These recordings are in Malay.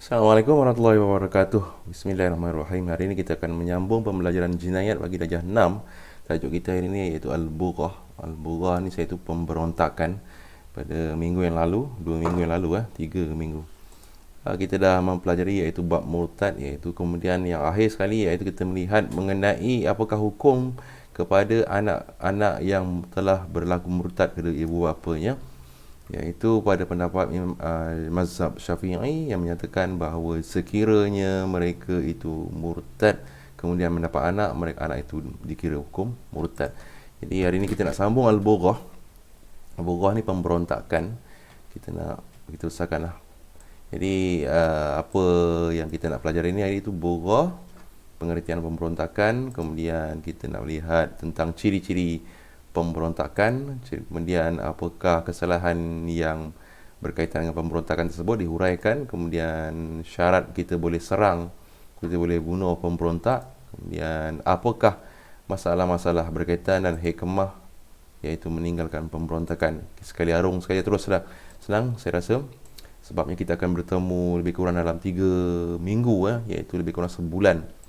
Assalamualaikum warahmatullahi wabarakatuh. Bismillahirrahmanirrahim. Hari ini kita akan menyambung pembelajaran jinayat bagi darjah 6. Tajuk kita hari ini iaitu Al-Bughah. Al-Bughah ni iaitu pemberontakan. Pada minggu yang lalu, 2 minggu yang lalu, 3 minggu, kita dah mempelajari iaitu bab murtad, iaitu kemudian yang akhir sekali iaitu kita melihat mengenai apakah hukum kepada anak-anak yang telah berlaku murtad kepada ibu bapanya, iaitu pada pendapat mazhab Syafi'i yang menyatakan bahawa sekiranya mereka itu murtad kemudian mendapat anak, mereka anak itu dikira hukum murtad. Jadi hari ini kita nak sambung Al-Bughah. Al-Bughah ni pemberontakan. Kita usahakanlah. Jadi apa yang kita nak pelajari ini hari itu Bughah, pengertian pemberontakan, kemudian kita nak lihat tentang ciri-ciri pemberontakan, kemudian apakah kesalahan yang berkaitan dengan pemberontakan tersebut dihuraikan, kemudian syarat kita boleh serang, kita boleh bunuh pemberontak, kemudian apakah masalah-masalah berkaitan dan hikmah iaitu meninggalkan pemberontakan. Sekali arung sekali terus senang saya rasa, sebabnya kita akan bertemu lebih kurang dalam 3 minggu, iaitu lebih kurang sebulan.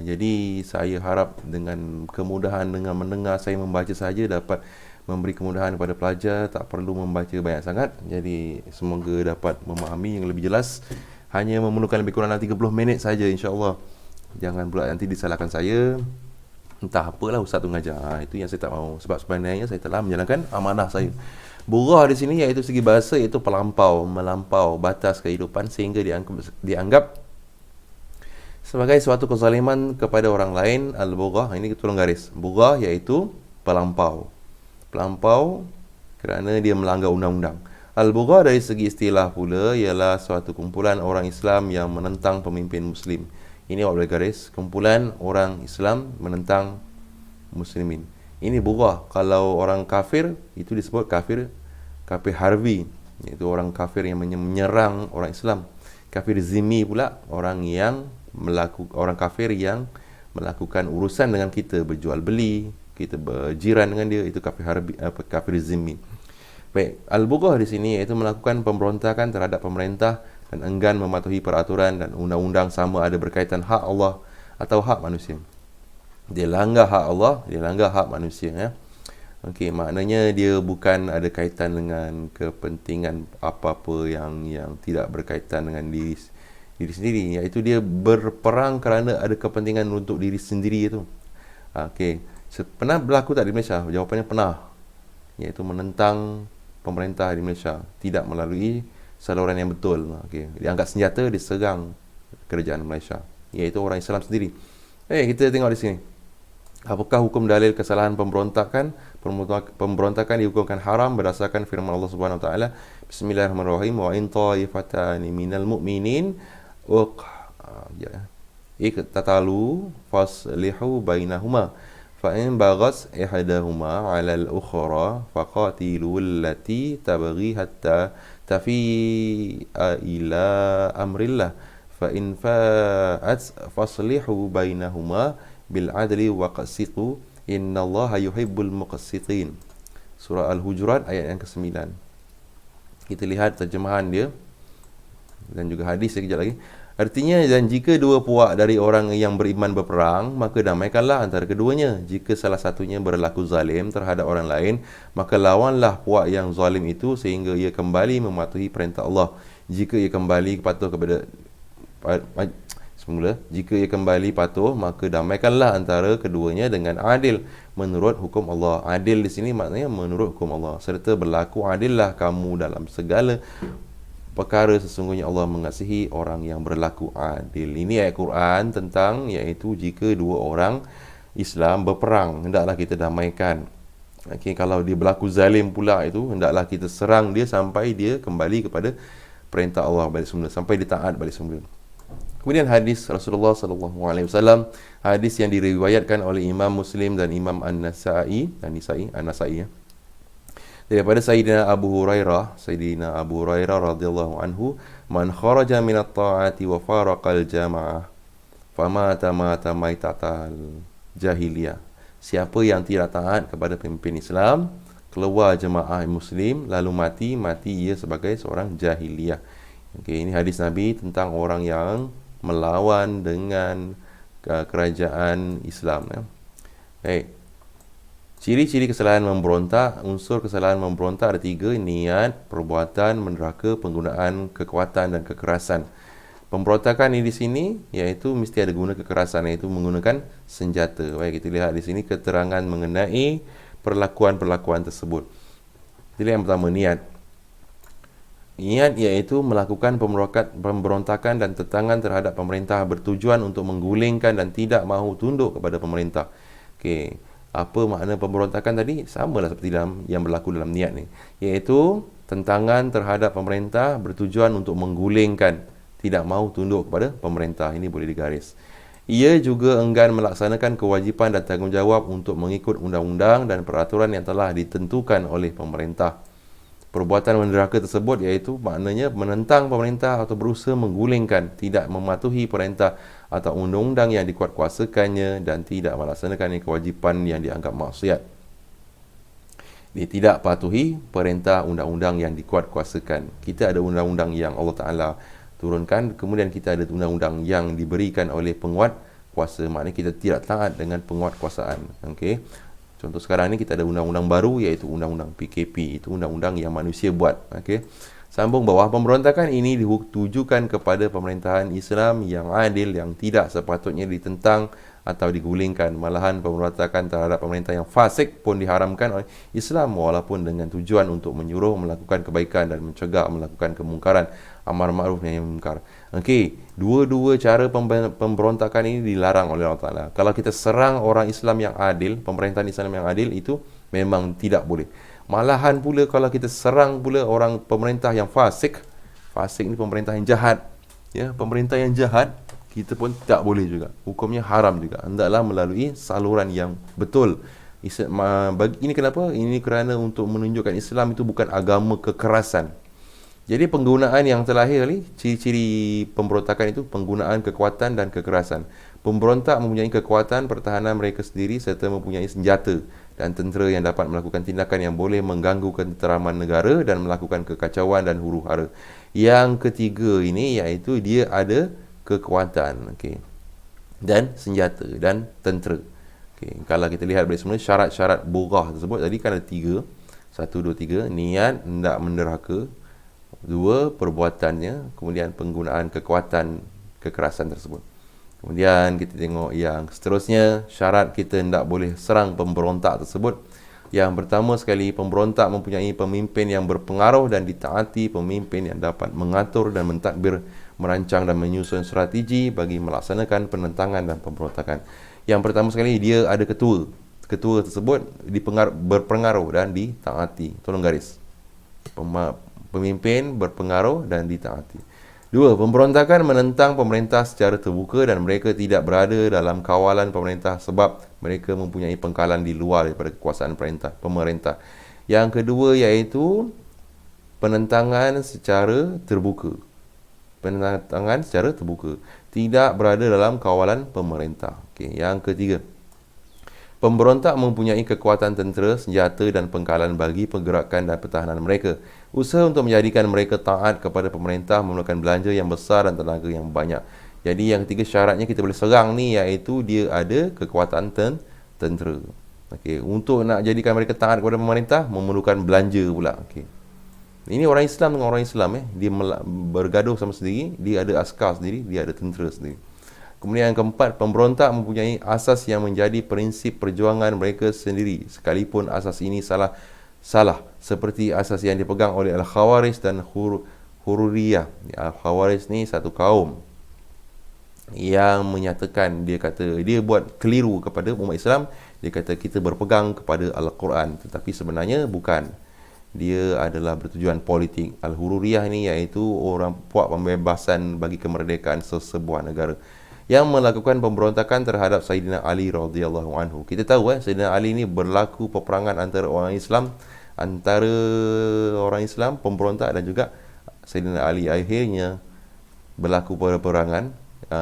Jadi saya harap dengan kemudahan dengan mendengar saya membaca saja dapat memberi kemudahan kepada pelajar, tak perlu membaca banyak sangat. Jadi semoga dapat memahami yang lebih jelas. Hanya memerlukan lebih kurang 30 minit saja, insya-Allah. Jangan pula nanti disalahkan saya, entah apalah ustaz tu mengajar. Itu yang saya tak mahu, sebab sebenarnya saya telah menjalankan amanah saya. Bughah di sini iaitu segi bahasa iaitu melampau batas kehidupan sehingga dianggap sebagai suatu kezaliman kepada orang lain. Al-Bughah, ini kita tulang garis. Bughah iaitu pelampau kerana dia melanggar undang-undang. Al-Bughah dari segi istilah pula ialah suatu kumpulan orang Islam yang menentang pemimpin Muslim. Ini awak boleh garis, kumpulan orang Islam menentang Muslimin. Ini Bughah. Kalau orang kafir, itu disebut kafir harbi, iaitu orang kafir yang menyerang orang Islam. Kafir zimmi pula orang kafir yang melakukan urusan dengan kita, berjual beli, kita berjiran dengan dia, itu kafir harbi, kafir zimmi. Baik, Al-Bughah di sini iaitu melakukan pemberontakan terhadap pemerintah dan enggan mematuhi peraturan dan undang-undang sama ada berkaitan hak Allah atau hak manusia. Dia langgar hak Allah, dia langgar hak manusia, Okey, maknanya dia bukan ada kaitan dengan kepentingan apa-apa yang tidak berkaitan dengan diri sendiri, iaitu dia berperang kerana ada kepentingan untuk diri sendiri itu. Okey, pernah berlaku tak di Malaysia? Jawapannya pernah, iaitu menentang pemerintah di Malaysia tidak melalui saluran yang betul. Okey, dia angkat senjata, diserang kerajaan Malaysia, iaitu orang Islam sendiri. Kita tengok di sini. Apakah hukum dalil kesalahan pemberontakan? Pemberontakan dihukumkan haram berdasarkan firman Allah Subhanahu Wa Taala. Bismillahirrahmanirrahim. Wa in ta'ifatani minal mu'minin iqtatalu faslihu bainahuma fa in baghas ihdahuma 'ala al-ukhra faqatilu allati tabghi hatta tafi'a ila amrillah fa in fa'at faslihu bainahuma bil adli wa qasitu innallaha yuhibbul muqassitin. Surah Al-Hujurat ayat yang ke-9. Kita lihat terjemahan dia dan juga hadis sekejap lagi. Artinya, dan jika dua puak dari orang yang beriman berperang, maka damaikanlah antara keduanya. Jika salah satunya berlaku zalim terhadap orang lain, maka lawanlah puak yang zalim itu sehingga ia kembali mematuhi perintah Allah. Jika ia kembali Jika ia kembali patuh, maka damaikanlah antara keduanya dengan adil menurut hukum Allah. Adil di sini maknanya menurut hukum Allah. Serta berlaku adillah kamu dalam segala perkara, sesungguhnya Allah mengasihi orang yang berlaku adil. Ini ayat Quran tentang iaitu jika dua orang Islam berperang, hendaklah kita damaikan. Kalau dia berlaku zalim pula, itu hendaklah kita serang dia sampai dia kembali kepada perintah Allah balik semula, sampai dia taat balik semula. Kemudian hadis Rasulullah SAW, hadis yang diriwayatkan oleh Imam Muslim dan Imam An-Nasa'i daripada Sayyidina Abu Hurairah radhiyallahu anhu, man kharaja min at-ta'ati wa faraqal jama'ah famata maitatal jahiliyah. Siapa yang tidak taat kepada pemimpin Islam, keluar jemaah Muslim lalu mati ia sebagai seorang jahiliyah. Okey, ini hadis Nabi tentang orang yang melawan dengan kerajaan Islam, ya. Baik. Ciri-ciri kesalahan memberontak, unsur kesalahan memberontak ada 3, niat, perbuatan, meneraka, penggunaan kekuatan dan kekerasan. Pemberontakan ini di sini iaitu mesti ada guna kekerasan, iaitu menggunakan senjata. Baik, kita lihat di sini keterangan mengenai perlakuan-perlakuan tersebut. Kita lihat yang pertama, niat. Niat iaitu melakukan pemberontakan dan tentangan terhadap pemerintah bertujuan untuk menggulingkan dan tidak mahu tunduk kepada pemerintah. Okey, apa makna pemberontakan tadi? Samalah seperti yang berlaku dalam niat ni, iaitu tentangan terhadap pemerintah bertujuan untuk menggulingkan, tidak mahu tunduk kepada pemerintah. Ini boleh digaris. Ia juga enggan melaksanakan kewajipan dan tanggungjawab untuk mengikut undang-undang dan peraturan yang telah ditentukan oleh pemerintah. Perbuatan meneraka tersebut iaitu maknanya menentang pemerintah atau berusaha menggulingkan, tidak mematuhi perintah atau undang-undang yang dikuatkuasakannya dan tidak melaksanakan kewajipan yang dianggap maksiat. Dia tidak patuhi perintah undang-undang yang dikuatkuasakan. Kita ada undang-undang yang Allah Ta'ala turunkan, kemudian kita ada undang-undang yang diberikan oleh penguat kuasa, maknanya kita tidak taat dengan penguat kuasaan. Okey. Contoh sekarang ni kita ada undang-undang baru iaitu undang-undang PKP. Itu undang-undang yang manusia buat. Okey. Sambung bawah, pemberontakan ini ditujukan kepada pemerintahan Islam yang adil yang tidak sepatutnya ditentang atau digulingkan. Malahan pemberontakan terhadap pemerintah yang fasik pun diharamkan oleh Islam walaupun dengan tujuan untuk menyuruh melakukan kebaikan dan mencegah melakukan kemungkaran, amar ma'ruf nahi munkar. Okey, dua-dua cara pemberontakan ini dilarang oleh Allah Ta'ala. Kalau kita serang orang Islam yang adil, pemerintahan Islam yang adil, itu memang tidak boleh. Malahan pula kalau kita serang pula orang pemerintah yang fasik, fasik ni pemerintah yang jahat, ya, pemerintah yang jahat, kita pun tak boleh juga. Hukumnya haram juga. Hendaklah melalui saluran yang betul. Ini kenapa? Ini kerana untuk menunjukkan Islam itu bukan agama kekerasan. Jadi penggunaan yang terlahir ni, ciri-ciri pemberontakan itu penggunaan kekuatan dan kekerasan. Pemberontak mempunyai kekuatan pertahanan mereka sendiri serta mempunyai senjata dan tentera yang dapat melakukan tindakan yang boleh mengganggu ketenteraman negara dan melakukan kekacauan dan huru-hara. Yang ketiga ini iaitu dia ada kekuatan, okey, dan senjata dan tentera. Okey, kalau kita lihat balik semula syarat-syarat borah tersebut tadi kan ada 3. 1, 2, 3, niat hendak menderhaka. 2, perbuatannya, kemudian penggunaan kekuatan kekerasan tersebut. Kemudian kita tengok yang seterusnya, syarat kita hendak boleh serang pemberontak tersebut. Yang pertama sekali, pemberontak mempunyai pemimpin yang berpengaruh dan ditaati, pemimpin yang dapat mengatur dan mentadbir, merancang dan menyusun strategi bagi melaksanakan penentangan dan pemberontakan. Yang pertama sekali, dia ada ketua. Ketua tersebut berpengaruh dan ditaati. Tolong garis. Pemimpin berpengaruh dan ditaati. 2, pemberontakan menentang pemerintah secara terbuka dan mereka tidak berada dalam kawalan pemerintah sebab mereka mempunyai pengkalan di luar daripada kekuasaan pemerintah. Yang kedua iaitu penentangan secara terbuka. Penentangan secara terbuka. Tidak berada dalam kawalan pemerintah. Okey, yang ketiga, pemberontak mempunyai kekuatan tentera, senjata dan pengkalan bagi pergerakan dan pertahanan mereka. Usaha untuk menjadikan mereka taat kepada pemerintah memerlukan belanja yang besar dan tenaga yang banyak. Jadi yang ketiga syaratnya kita boleh serang ni iaitu dia ada kekuatan tentera. Okey, untuk nak jadikan mereka taat kepada pemerintah memerlukan belanja pula. Okey. Ini orang Islam dengan orang Islam dia bergaduh sama sendiri, dia ada askar sendiri, dia ada tentera sendiri. Kemudian yang keempat, pemberontak mempunyai asas yang menjadi prinsip perjuangan mereka sendiri sekalipun asas ini salah seperti asas yang dipegang oleh Al-Khawarij dan Hururiyah. Al-Khawarij ni satu kaum yang menyatakan, dia kata dia buat keliru kepada umat Islam. Dia kata kita berpegang kepada Al-Quran, tetapi sebenarnya bukan. Dia adalah bertujuan politik. Al-Hururiyah ni iaitu orang puak pembebasan bagi kemerdekaan sesebuah negara yang melakukan pemberontakan terhadap Sayyidina Ali radhiyallahu anhu. Kita tahu Sayyidina Ali ni berlaku peperangan antara orang Islam, pemberontak dan juga Sayyidina Ali. Akhirnya berlaku peperangan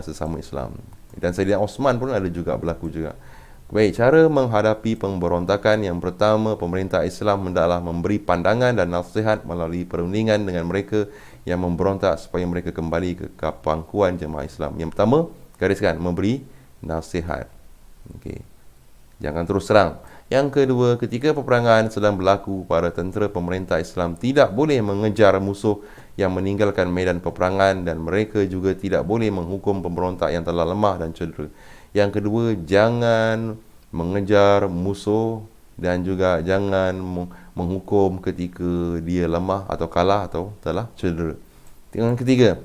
sesama Islam. Dan Sayyidina Osman pun ada juga berlaku juga. Baik, cara menghadapi pemberontakan. Yang pertama, pemerintah Islam hendaklah memberi pandangan dan nasihat melalui perundingan dengan mereka yang memberontak supaya mereka kembali ke pangkuan jemaah Islam. Yang pertama, gariskan, memberi nasihat. Okey. Jangan terus serang. Yang kedua, ketika peperangan sedang berlaku, para tentera pemerintah Islam tidak boleh mengejar musuh yang meninggalkan medan peperangan, dan mereka juga tidak boleh menghukum pemberontak yang telah lemah dan cedera. Yang kedua, jangan mengejar musuh dan juga jangan menghukum ketika dia lemah atau kalah atau telah cedera. Yang ketiga,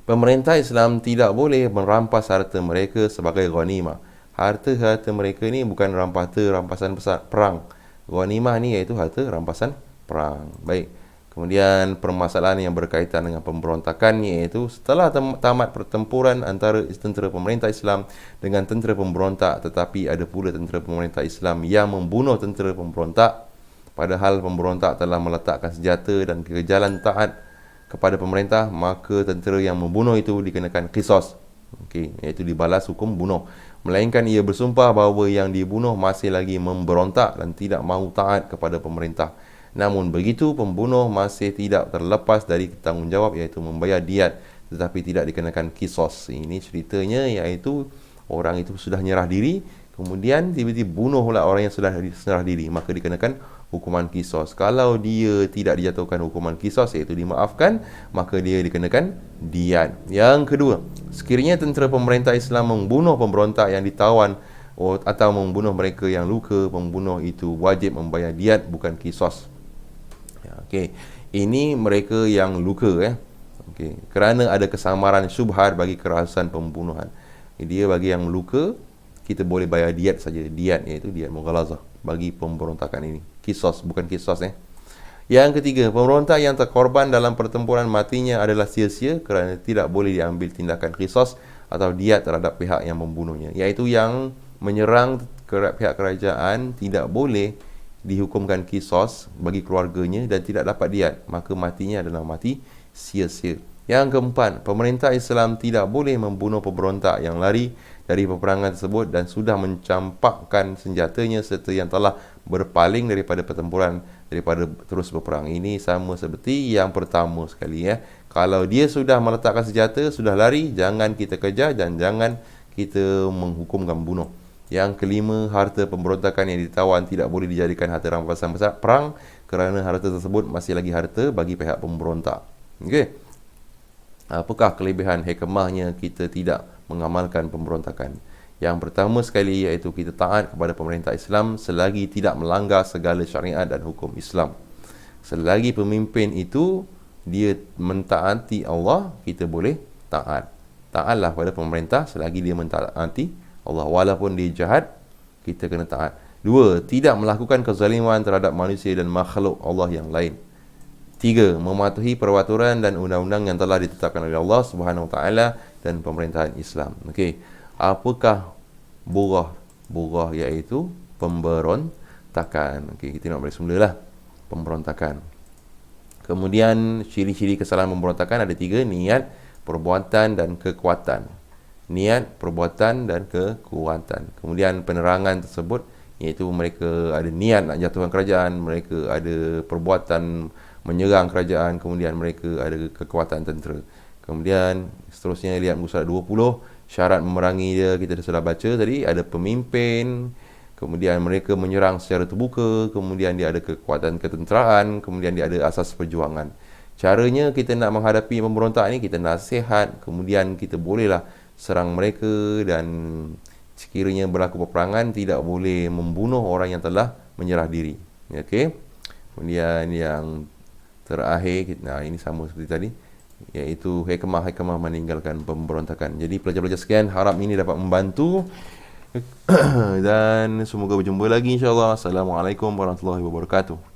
pemerintah Islam tidak boleh merampas harta mereka sebagai ghanimah. Harta-harta mereka ni bukan rampasan perang. Ghanimah ni iaitu harta rampasan perang. Baik. Kemudian permasalahan yang berkaitan dengan pemberontakan iaitu setelah tamat pertempuran antara tentera pemerintah Islam dengan tentera pemberontak, tetapi ada pula tentera pemerintah Islam yang membunuh tentera pemberontak, padahal pemberontak telah meletakkan senjata dan ke jalan taat kepada pemerintah, maka tentera yang membunuh itu dikenakan qisas. Okey, iaitu dibalas hukum bunuh. Melainkan ia bersumpah bahawa yang dibunuh masih lagi memberontak dan tidak mahu taat kepada pemerintah. Namun begitu, pembunuh masih tidak terlepas dari tanggungjawab iaitu membayar diat, tetapi tidak dikenakan qisas. Ini ceritanya iaitu orang itu sudah nyerah diri, kemudian tiba-tiba bunuhlah orang yang sudah nyerah diri, maka dikenakan hukuman qisas. Kalau dia tidak dijatuhkan hukuman qisas iaitu dimaafkan, maka dia dikenakan diat. Yang kedua, sekiranya tentera pemerintah Islam membunuh pemberontak yang ditawan atau membunuh mereka yang luka, pembunuh itu wajib membayar diat, bukan qisas. Okey, ini mereka yang luka Okey, kerana ada kesamaran syubhat bagi kerasan pembunuhan. Dia bagi yang luka, kita boleh bayar diat saja. Diat iaitu diat mughalazah bagi pemberontakan ini. Qisas bukan qisas Yang ketiga, pemberontak yang terkorban dalam pertempuran matinya adalah sia-sia kerana tidak boleh diambil tindakan qisas atau diat terhadap pihak yang membunuhnya. Iaitu yang menyerang pihak kerajaan tidak boleh dihukumkan qisas bagi keluarganya dan tidak dapat diat, maka matinya adalah mati sia-sia. Yang keempat, pemerintah Islam tidak boleh membunuh pemberontak yang lari dari peperangan tersebut dan sudah mencampakkan senjatanya serta yang telah berpaling daripada pertempuran, daripada terus berperang. Ini sama seperti yang pertama sekali Kalau dia sudah meletakkan senjata, sudah lari, jangan kita kejar dan jangan kita menghukumkan bunuh. Yang kelima, harta pemberontakan yang ditawan tidak boleh dijadikan harta rampasan besar perang kerana harta tersebut masih lagi harta bagi pihak pemberontak. Okey. Apakah kelebihan hikmahnya kita tidak mengamalkan pemberontakan? Yang pertama sekali iaitu kita taat kepada pemerintah Islam selagi tidak melanggar segala syariat dan hukum Islam. Selagi pemimpin itu dia mentaati Allah, kita boleh taat. Taatlah pada pemerintah selagi dia mentaati Allah. Walaupun dia jahat, kita kena taat. Dua, tidak melakukan kezaliman terhadap manusia dan makhluk Allah yang lain. Tiga, mematuhi peraturan dan undang-undang yang telah ditetapkan oleh Allah Subhanahu Wa Taala dan pemerintahan Islam. Okey, apakah burah? Burah iaitu pemberontakan. Okey, kita nak balik semulalah. Pemberontakan. Kemudian ciri-ciri kesalahan pemberontakan ada tiga: niat, perbuatan dan kekuatan. Niat, perbuatan dan kekuatan. Kemudian penerangan tersebut iaitu mereka ada niat nak jatuhkan kerajaan, mereka ada perbuatan menyerang kerajaan, kemudian mereka ada kekuatan tentera. Kemudian seterusnya lihat muka surat 20, syarat memerangi dia kita dah sudah baca tadi, ada pemimpin, kemudian mereka menyerang secara terbuka, kemudian dia ada kekuatan ketenteraan, kemudian dia ada asas perjuangan. Caranya kita nak menghadapi pemberontak ni, kita nasihat, kemudian kita bolehlah serang mereka, dan sekiranya berlaku peperangan tidak boleh membunuh orang yang telah menyerah diri. Okey. Kemudian yang terakhir, ini sama seperti tadi, iaitu hikmah-hikmah meninggalkan pemberontakan. Jadi pelajar-pelajar sekian, harap ini dapat membantu dan semoga berjumpa lagi insya-Allah. Assalamualaikum warahmatullahi wabarakatuh.